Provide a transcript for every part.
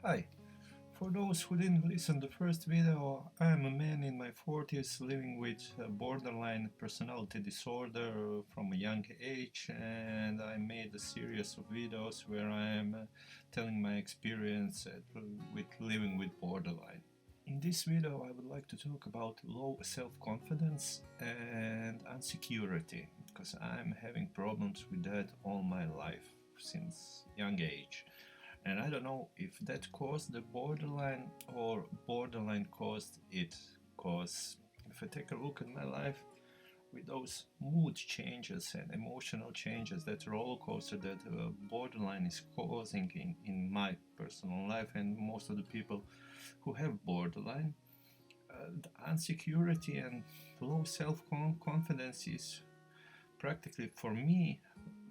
Hi, for those who didn't listen to the first video, I am a man in my 40s living with a borderline personality disorder from a young age, and I made a series of videos where I am telling my experience with living with borderline. In this video I would like to talk about low self-confidence and insecurity, because I'm having problems with that all my life since young age. And I don't know if that caused the borderline or borderline caused it. Because if I take a look at my life, with those mood changes and emotional changes, that roller coaster that borderline is causing in my personal life and most of the people who have borderline, the insecurity and low self-confidence is practically, for me,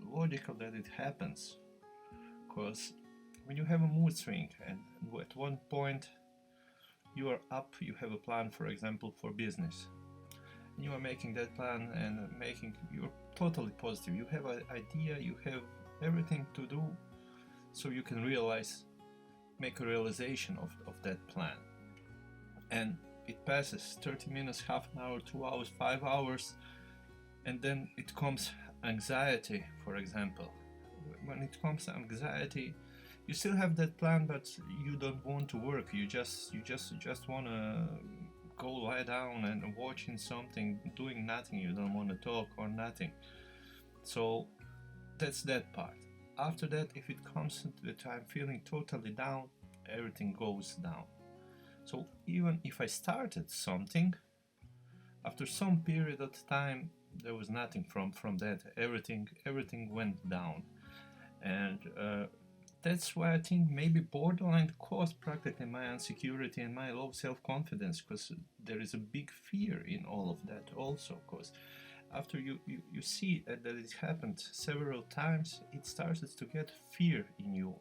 logical that it happens. Because when you have a mood swing and at one point you are up, you have a plan, for example, for business, and you are making that plan and you're totally positive, you have an idea, you have everything to do so you can make a realization of that plan, and it passes 30 minutes, half an hour, 2 hours, 5 hours, and then it comes anxiety, for example. When it comes to anxiety, you still have that plan, but you don't want to work. You just want to go lie down and watching something, doing nothing. You don't want to talk or nothing. So that's that part. After that, if it comes to the time feeling totally down, everything goes down. So even if I started something, after some period of time, there was nothing from that. Everything went down, and that's why I think maybe borderline caused practically my insecurity and my low self-confidence, because there is a big fear in all of that also. Because after you see that it happened several times, it started to get fear in you.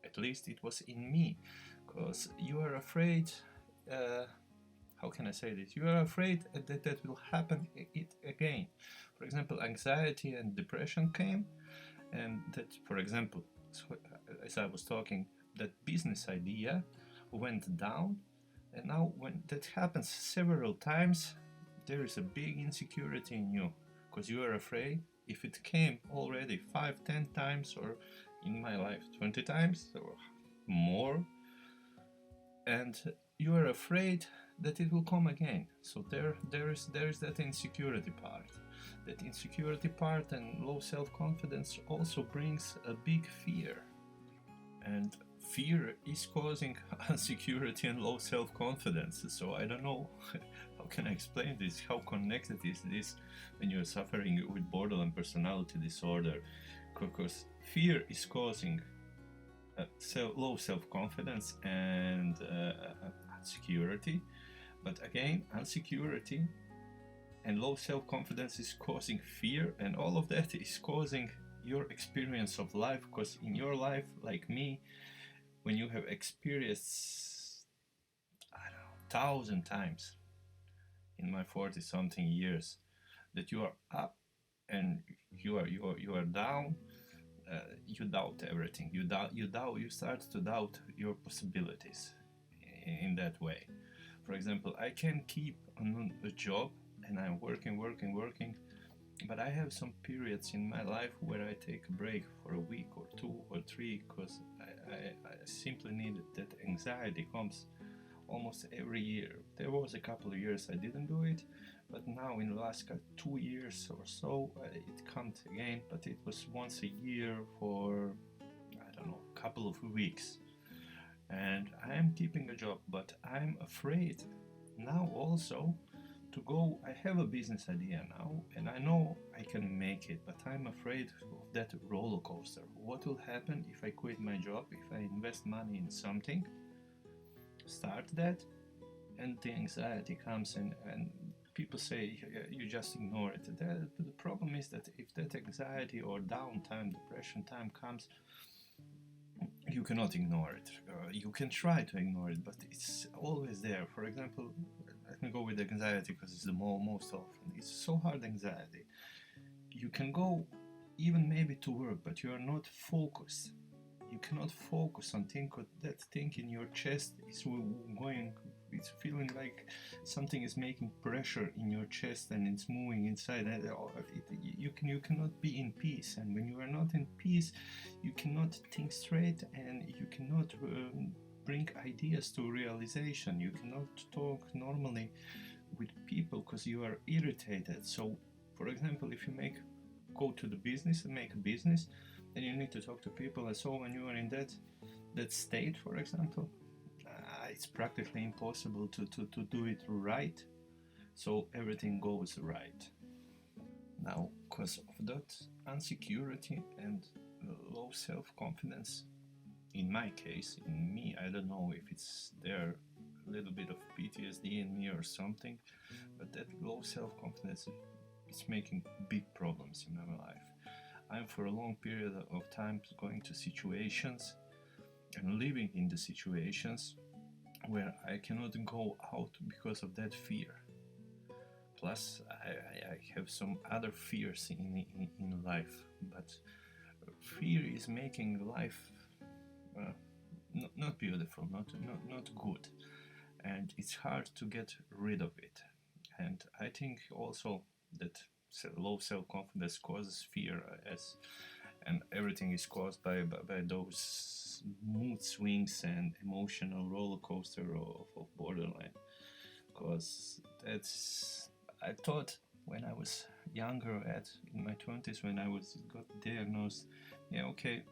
At least it was in me, because you are afraid. How can I say this? You are afraid that will happen it again. For example, anxiety and depression came, and that, for example, so, as I was talking, that business idea went down, and now when that happens several times, there is a big insecurity in you, because you are afraid if it came already 5, 10 times, or in my life 20 times or more, and you are afraid that it will come again. So there is that insecurity part. That insecurity part and low self-confidence also brings a big fear. And fear is causing insecurity and low self-confidence. So I don't know how can I explain this, how connected is this when you're suffering with borderline personality disorder, because fear is causing low self-confidence and insecurity. But again, insecurity and low self-confidence is causing fear, and all of that is causing your experience of life. Because in your life, like me, when you have experienced, I don't know, 1,000 times in my 40 something years that you are up and you are down, you doubt everything. You start to doubt your possibilities in that way. For example, I can keep on a job and I'm working, but I have some periods in my life where I take a break for a week or 2 or 3, because I simply need it. That anxiety comes almost every year. There was a couple of years I didn't do it, but now in the last 2 years or so, it comes again, but it was once a year for, I don't know, a couple of weeks. And I am keeping a job, but I'm afraid now also to go. I have a business idea now and I know I can make it, but I'm afraid of that roller coaster. What will happen if I quit my job, if I invest money in something, start that, and the anxiety comes and people say you just ignore it. The problem is that if that anxiety or downtime, depression time comes, you cannot ignore it. You can try to ignore it, but it's always there. For example, let me go with anxiety because it's the most often. It's so hard anxiety. You can go even maybe to work, but you are not focused. you cannot focus on that thing in your chest is going, it's feeling like something is making pressure in your chest and it's moving inside, and you cannot be in peace. And when you are not in peace, you cannot think straight, and you cannot bring ideas to realization. You cannot talk normally with people because you are irritated. So for example, if you go to the business and make a business, then you need to talk to people. And so when you are in that state, for example, it's practically impossible to do it right, so everything goes right. Now, because of that insecurity and low self-confidence, in my case, in me, I don't know if it's there a little bit of PTSD in me or something, but that low self-confidence is making big problems in my life. I'm for a long period of time going to situations and living in the situations where I cannot go out because of that fear. Plus, I have some other fears in life, but fear is making life not beautiful, not good, and it's hard to get rid of it. And I think also that low self-confidence causes fear, and everything is caused by those mood swings and emotional roller coaster of borderline. Because I thought when I was younger, in my 20s, when I got diagnosed, yeah, okay,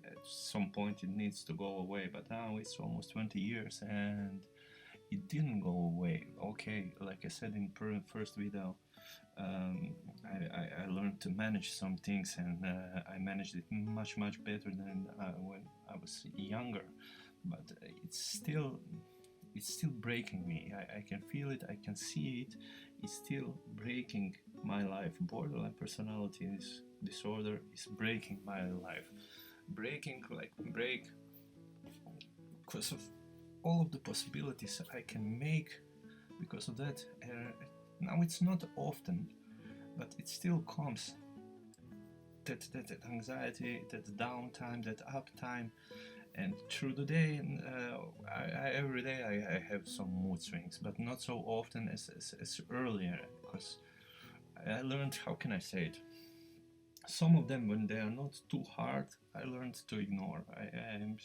at some point it needs to go away, but now it's almost 20 years and it didn't go away. Okay, like I said in first video, I learned to manage some things, and I managed it much better than when I was younger, but it's still breaking me. I can feel it, I can see it. It's still breaking my life. Borderline personality disorder is breaking my life. Break because of all of the possibilities I can make because of that. Now it's not often, but it still comes. That anxiety, that downtime, that uptime, and through the day, every day I have some mood swings, but not so often as earlier, because I learned, how can I say it? Some of them, when they are not too hard, I learned to ignore. I'm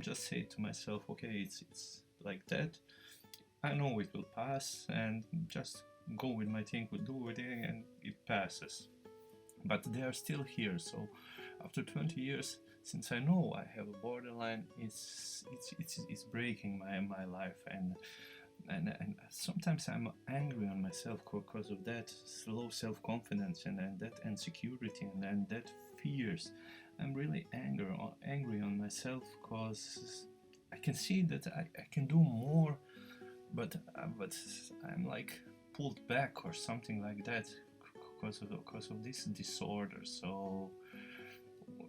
just say to myself, okay, it's like that. I know it will pass, and just go with my thing, do it, and it passes. But they are still here. So after 20 years, since I know I have a borderline, it's breaking my life, and sometimes I'm angry on myself because of that low self-confidence and that insecurity and that fears. I'm really angry on myself because I can see that I can do more, but I'm like pulled back or something like that because of this disorder. So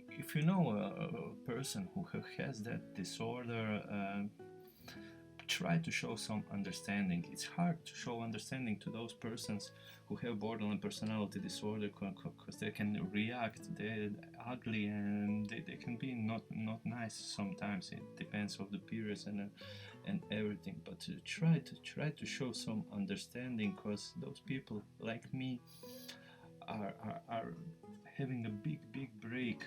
if you know a person who has that disorder, try to show some understanding. It's hard to show understanding to those persons who have borderline personality disorder because they can react, they're ugly, and they can be not nice sometimes. It depends on the periods and everything, but try to show some understanding, because those people like me are having a big break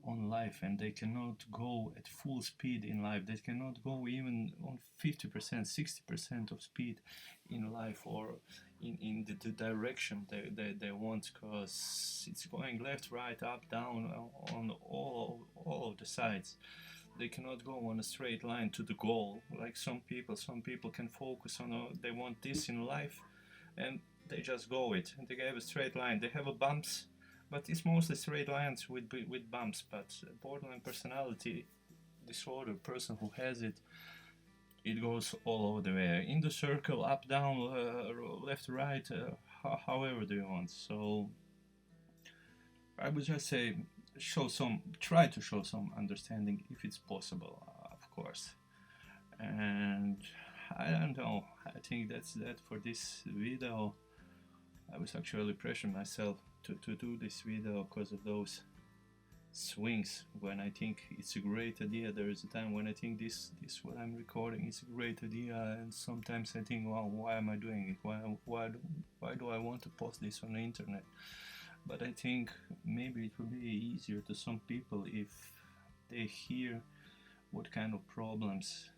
on life, and they cannot go at full speed in life. They cannot go even on 50%, 60% of speed in life, or in the direction they want, because it's going left, right, up, down, on all of the sides. They cannot go on a straight line to the goal like some people can focus on, they want this in life, and they just go it, and they have a straight line. They have a bumps, but it's mostly straight lines with bumps. But borderline personality disorder person who has it, it goes all over the way, in the circle, up, down, left, right, however they want. So I would just say try to show some understanding if it's possible, of course. And I don't know, I think that's that for this video. I was actually pressuring myself to do this video because of those swings when I think it's a great idea. There is a time when I think this what I'm recording is a great idea, and sometimes I think, well, why am I doing it? Why do I want to post this on the internet? But I think maybe it will be easier to some people if they hear what kind of problems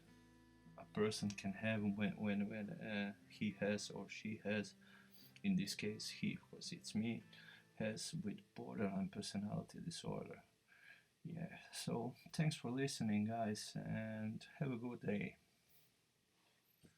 a person can have when he has or she has, in this case he, because it's me, has with borderline personality disorder. Yeah, so thanks for listening, guys, and have a good day.